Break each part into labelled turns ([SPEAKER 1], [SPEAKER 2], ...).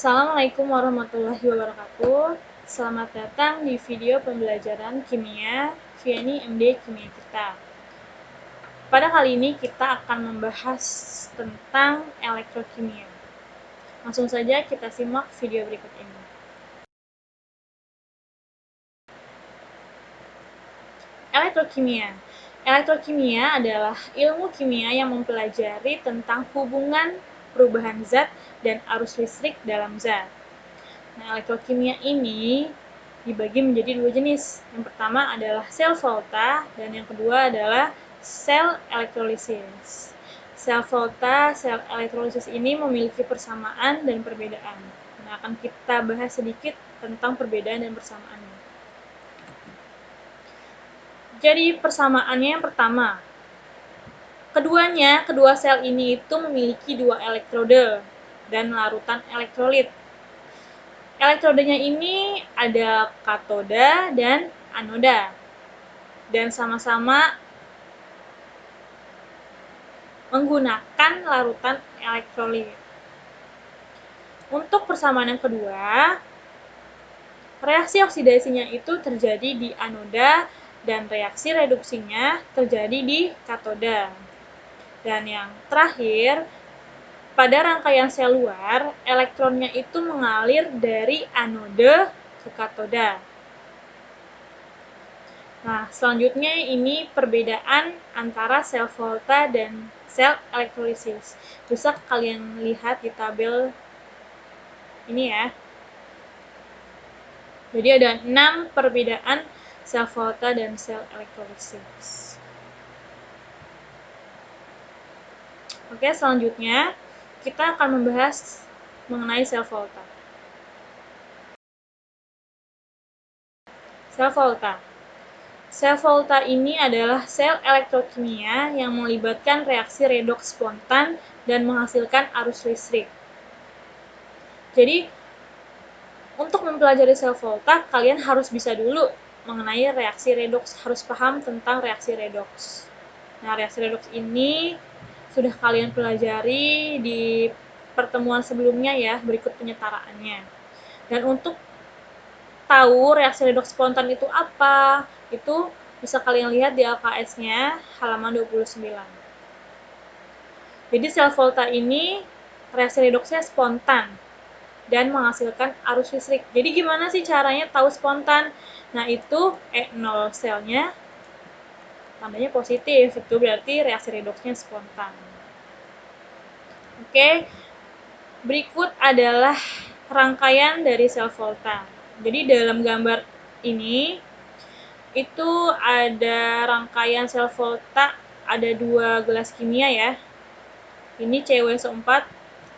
[SPEAKER 1] Assalamualaikum warahmatullahi wabarakatuh. Selamat datang di video pembelajaran kimia Vieni MD Kimia kita. Pada kali ini kita akan membahas tentang elektrokimia. Langsung saja kita simak video berikut ini. Elektrokimia. Elektrokimia adalah ilmu kimia yang mempelajari tentang hubungan perubahan zat dan arus listrik dalam zat. Nah, elektrokimia ini dibagi menjadi dua jenis. Yang pertama adalah sel volta dan yang kedua adalah sel elektrolisis. Sel volta, sel elektrolisis ini memiliki persamaan dan perbedaan. Nah, akan kita bahas sedikit tentang perbedaan dan persamaannya. Jadi persamaannya yang pertama, kedua sel ini itu memiliki dua elektrode dan larutan elektrolit. Elektrodenya ini ada katoda dan anoda, dan sama-sama menggunakan larutan elektrolit. Untuk persamaan yang kedua, reaksi oksidasinya itu terjadi di anoda dan reaksi reduksinya terjadi di katoda. Dan yang terakhir, pada rangkaian sel luar, elektronnya itu mengalir dari anode ke katoda. Nah, selanjutnya ini perbedaan antara sel volta dan sel elektrolisis. Bisa kalian lihat di tabel ini ya. Jadi ada 6 perbedaan sel volta dan sel elektrolisis. Oke, selanjutnya kita akan membahas mengenai sel volta. Sel volta. Sel volta ini adalah sel elektrokimia yang melibatkan reaksi redoks spontan dan menghasilkan arus listrik. Jadi, untuk mempelajari sel volta, kalian harus bisa dulu mengenai reaksi redoks, harus paham tentang reaksi redoks. Nah, reaksi redoks ini sudah kalian pelajari di pertemuan sebelumnya ya, berikut penyetaraannya. Dan untuk tahu reaksi redoks spontan itu apa, itu bisa kalian lihat di LKS-nya halaman 29. Jadi sel volta ini reaksi redoksnya spontan dan menghasilkan arus listrik. Jadi gimana sih caranya tahu spontan? Nah, itu E0 selnya tandanya positif, itu berarti reaksi redoksnya spontan. Oke, berikut adalah rangkaian dari sel volta. Jadi dalam gambar ini itu ada rangkaian sel volta, ada 2 gelas kimia ya. Ini CuSO4,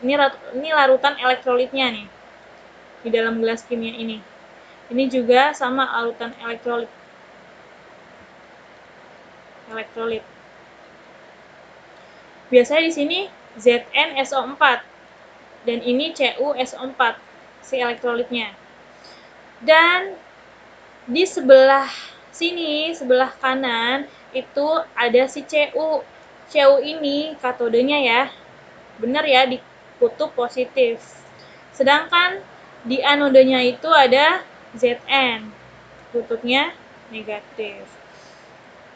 [SPEAKER 1] ini larutan elektrolitnya nih di dalam gelas kimia ini. Ini juga sama larutan elektrolit. Biasanya di sini ZnSO4 dan ini CuSO4 si elektrolitnya. Dan di sebelah sini, sebelah kanan itu ada si Cu. Cu ini katodenya ya. Benar ya, di kutub positif. Sedangkan di anodenya itu ada Zn. Kutubnya negatif.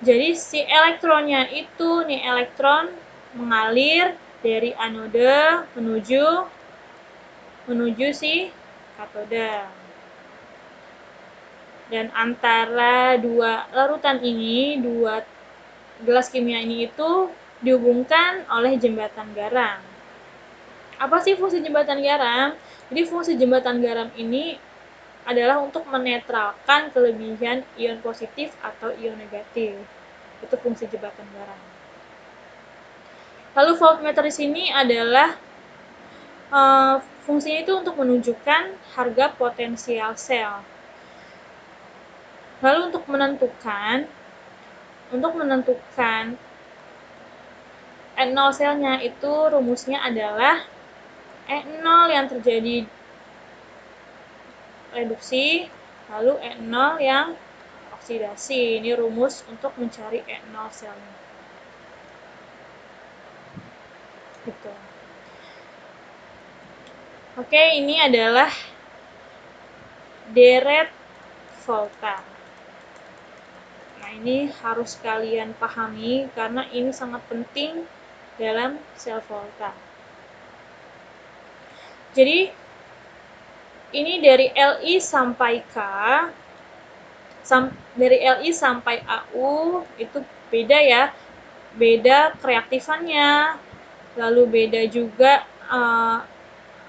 [SPEAKER 1] Jadi si elektronnya itu, nih elektron mengalir dari anode menuju si katoda. Dan antara dua larutan ini, dua gelas kimia ini itu dihubungkan oleh jembatan garam. Apa sih fungsi jembatan garam? Jadi fungsi jembatan garam ini adalah untuk menetralkan kelebihan ion positif atau ion negatif. Itu fungsi jembatan garam. Lalu voltmeter di sini adalah fungsinya itu untuk menunjukkan harga potensial sel. Lalu untuk menentukan E0 selnya itu rumusnya adalah E0 yang terjadi reduksi, lalu E0 yang oksidasi. Ini rumus untuk mencari E0 selnya. Gitu. Oke, ini adalah deret volta. Nah, ini harus kalian pahami karena ini sangat penting dalam sel volta. Jadi, ini dari Li sampai K, dari Li sampai AU itu beda ya, beda kereaktifannya, lalu beda juga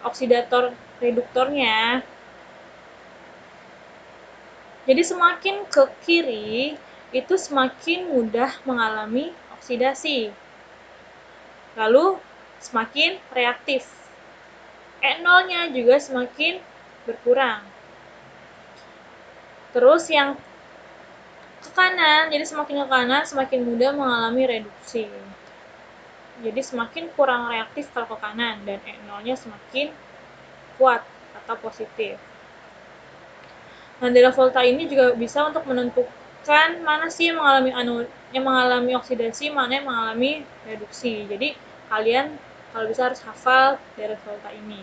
[SPEAKER 1] oksidator reduktornya. Jadi semakin ke kiri itu semakin mudah mengalami oksidasi, lalu semakin reaktif. E0-nya juga semakin berkurang. Terus yang ke kanan, jadi semakin ke kanan semakin mudah mengalami reduksi. Jadi semakin kurang reaktif kalau ke kanan dan E0-nya semakin kuat atau positif. Nah, deret volta ini juga bisa untuk menentukan mana sih yang mengalami oksidasi, mana yang mengalami reduksi. Jadi kalian kalau bisa harus hafal deret volta ini.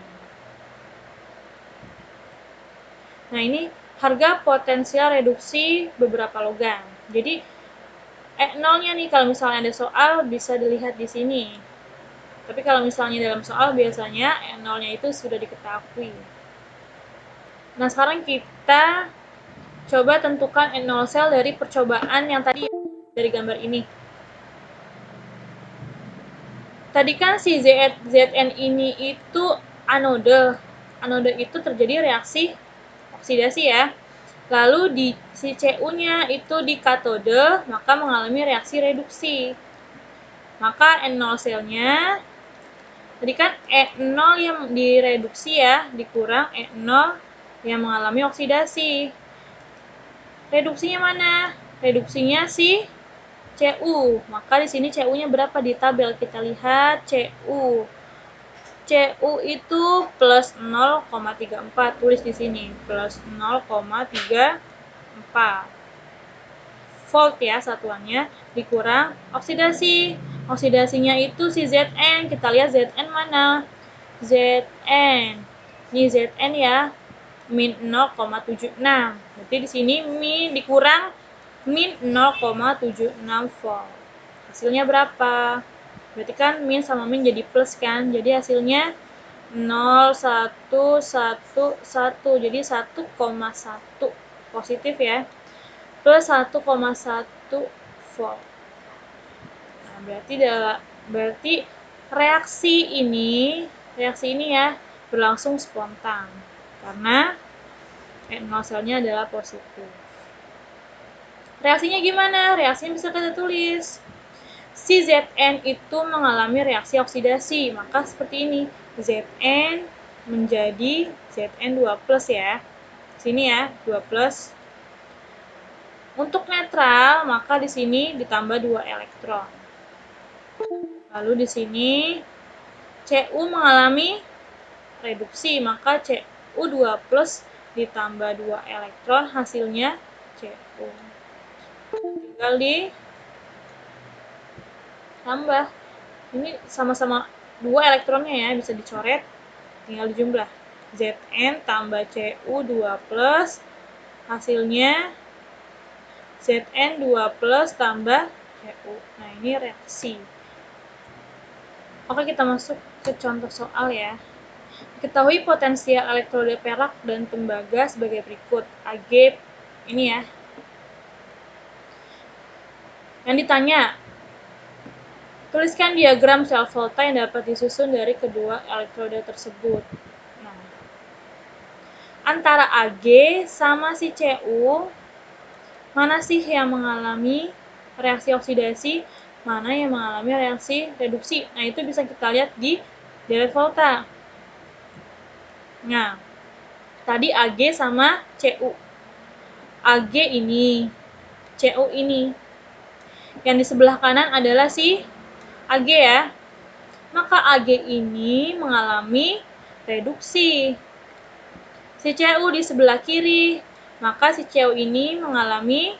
[SPEAKER 1] Nah, ini harga potensial reduksi beberapa logam. Jadi E0-nya nih kalau misalnya ada soal bisa dilihat di sini. Tapi kalau misalnya dalam soal biasanya E0-nya itu sudah diketahui. Nah, sekarang kita coba tentukan E0 sel dari percobaan yang tadi dari gambar ini. Tadi kan si Zn ini itu anode. Anode itu terjadi reaksi oksidasi ya. Lalu di si Cu-nya itu di katode, maka mengalami reaksi reduksi. Maka N0 selnya, tadi kan E0 yang direduksi ya, dikurang E0 yang mengalami oksidasi. Reduksinya mana? Reduksinya si Cu. Maka di sini Cu-nya berapa di tabel? Kita lihat Cu. Cu itu plus 0,34. Tulis di sini, plus 0,34. Volt ya satuannya, dikurang oksidasi. Oksidasinya itu si Zn. Kita lihat Zn mana? Zn. Ini Zn ya, min 0,76. Berarti di sini min dikurang min 0,76 volt. Hasilnya berapa? Berarti kan min sama min jadi plus kan? Jadi hasilnya 0,111. Jadi 1,1 positif ya. Plus 1,1 volt. Nah, berarti reaksi ini ya berlangsung spontan karena N0 selnya adalah positif. Reaksinya gimana? Reaksinya bisa kita tulis. Si Zn itu mengalami reaksi oksidasi, maka seperti ini. Zn menjadi Zn2+ ya. Sini ya, 2+. Untuk netral, maka di sini ditambah 2 elektron. Lalu di sini Cu mengalami reduksi, maka Cu2+ ditambah 2 elektron, hasilnya Cu. Tinggal ditambah. Ini sama-sama 2 elektronnya ya, bisa dicoret, tinggal dijumlah. Zn tambah Cu2+, hasilnya Zn2+ tambah Cu. Nah, ini reaksi. Oke, kita masuk ke contoh soal ya. Ketahui potensial elektroda perak dan tembaga sebagai berikut. Ag ini ya. Yang ditanya, tuliskan diagram sel volta yang dapat disusun dari kedua elektroda tersebut. Nah, antara Ag sama si Cu, mana sih yang mengalami reaksi oksidasi, mana yang mengalami reaksi reduksi. Nah, itu bisa kita lihat di deret volta. Nah, tadi Ag sama Cu. Ag ini, Cu ini. Yang di sebelah kanan adalah si Ag ya. Maka Ag ini mengalami reduksi. Si Cu di sebelah kiri, maka si Cu ini mengalami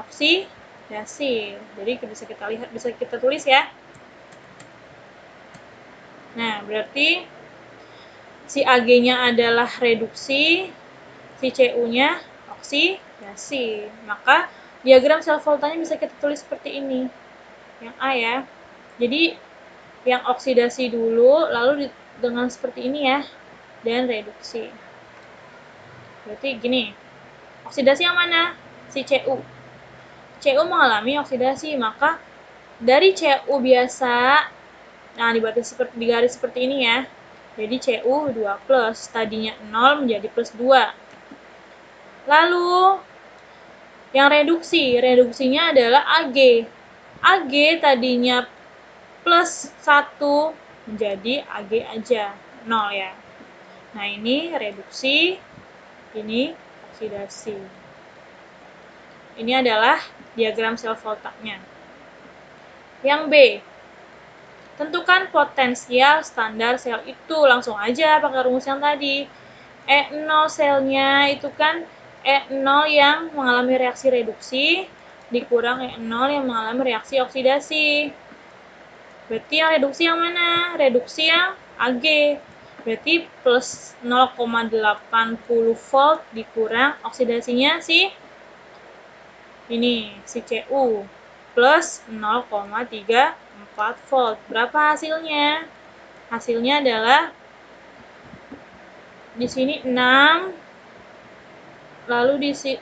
[SPEAKER 1] oksidasi. Jadi bisa kita lihat, bisa kita tulis ya. Nah, berarti si Ag-nya adalah reduksi, si Cu-nya oksidasi. Maka diagram sel voltanya bisa kita tulis seperti ini. Yang A ya. Jadi yang oksidasi dulu, lalu dengan seperti ini ya, dan reduksi. Berarti gini, oksidasi yang mana? Si Cu. Cu mengalami oksidasi, maka dari Cu biasa, nah di garis seperti ini ya, jadi Cu 2+, tadinya 0 menjadi plus 2. Lalu, yang reduksinya adalah Ag. Ag tadinya plus 1 menjadi Ag aja, 0 ya. Nah, ini reduksi, ini oksidasi. Ini adalah diagram sel voltanya. Yang B, tentukan potensial standar sel itu. Langsung aja pakai rumus yang tadi. E0 selnya itu kan E0 yang mengalami reaksi reduksi dikurang E0 yang mengalami reaksi oksidasi. Berarti yang reduksi yang mana? Reduksi yang Ag. Berarti plus 0,80 volt dikurang oksidasinya si ini, si Cu. Plus 0,34 volt. Berapa hasilnya? Hasilnya adalah di sini 6, lalu di 7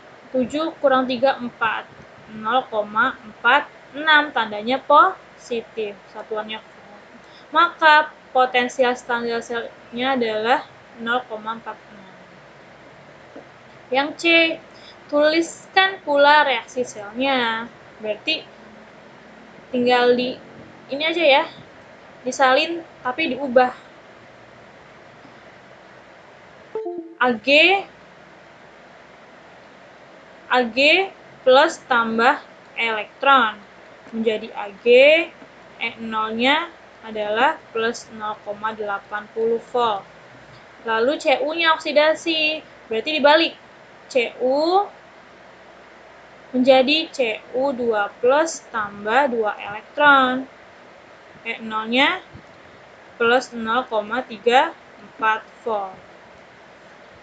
[SPEAKER 1] kurang 3, 4. 0,46, tandanya positif, satuannya volt. Maka potensial standar selnya adalah 0,46. Yang C, tuliskan pula reaksi selnya. Berarti tinggal di ini aja ya, disalin tapi diubah. Ag plus tambah elektron menjadi Ag, E0-nya adalah plus 0,80 volt. Lalu Cu-nya oksidasi, berarti dibalik. Cu menjadi Cu2 plus tambah 2 elektron. E0-nya plus 0,34 volt.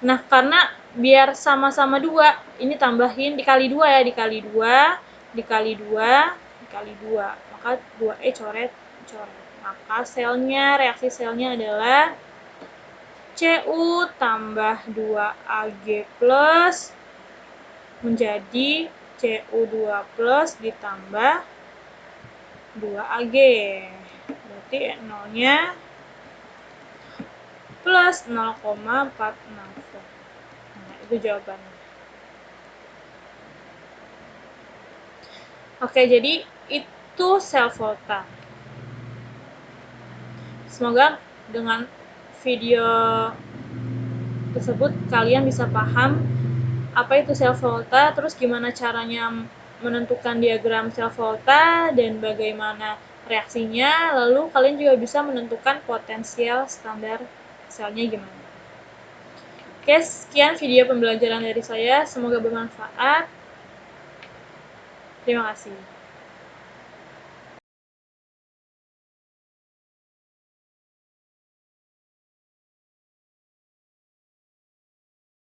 [SPEAKER 1] Nah, karena biar sama-sama 2, ini tambahin dikali 2 ya, dikali 2, dikali 2, dikali 2. Maka 2E coret. Maka reaksi selnya adalah Cu tambah 2Ag plus menjadi Cu2 plus ditambah 2Ag. Berarti E0-nya plus 0,46 volt. Nah, itu jawabannya. Oke, jadi itu sel volta. Semoga dengan video tersebut kalian bisa paham apa itu sel volta, terus gimana caranya menentukan diagram sel volta dan bagaimana reaksinya, lalu kalian juga bisa menentukan potensial standar selnya gimana. Oke, sekian video pembelajaran dari saya, semoga bermanfaat. Terima kasih.